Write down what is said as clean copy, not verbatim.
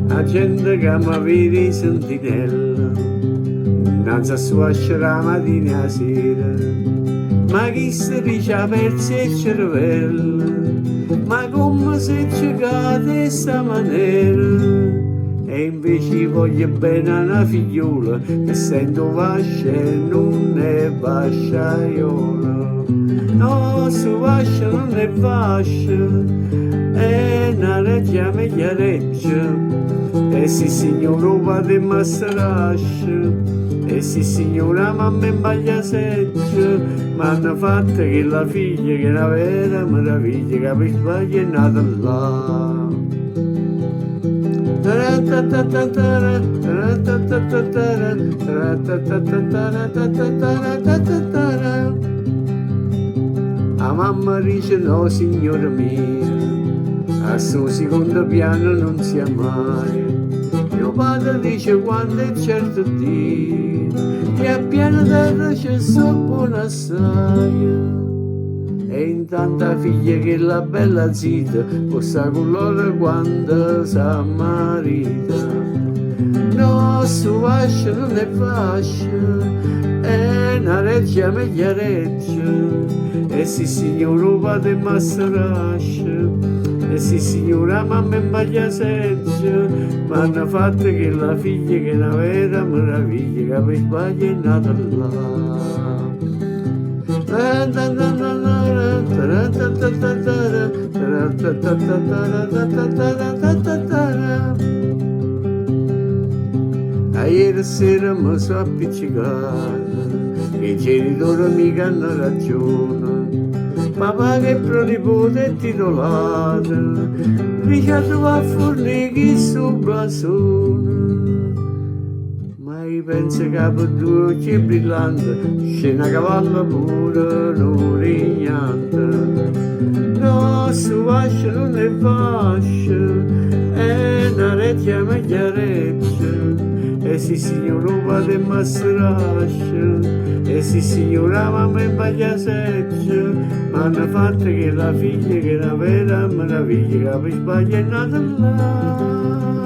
La gente che mi vede in sentinella, innanzi a suascia la mattina a sera, ma chi si dice apersi il cervello, ma come se giocate in sta maniera. E invece voglio bene a una figliola che sento vascia e non è vasciaiola. No, su vascia non è vascia, è una reggia meglio reggia. E sì signore vado ma strascia, e sì signora mamma in baglia seccia, ma hanno fatto che la figlia che è una vera meraviglia, che per sbaglio è nata là. La mamma dice no signora mia, a suo secondo piano non sia mai. Mio padre dice quando è certo Dio, che a piano terra c'è so buona assai. E intanto la figlia che è la bella zita, possa con loro quando s'ammarita. No, su fascia non è fascia, è una reggia meglio reggia. E sì signore padre ma strascia, e sì signora mamma in baglia seccia, ma hanno fatto che la figlia che è una vera meraviglia, che per sbaglio è nata là. A ieri sera mi sono appiccicata, che i genitori mica hanno ragione. Papà che pronipote è titolato, richiamato a fornire chi su blasone. Ma io penso che per due occhi brillanti c'è una cavalla pure non rignante. No, su fascia non è fascia, è una reggia meglio reggia. E sì signore padre ma strascia, e sì signora mamma in baglia seccia, ma hanno fatto che la figlia che è una vera meraviglia, che per sbaglio è nata là.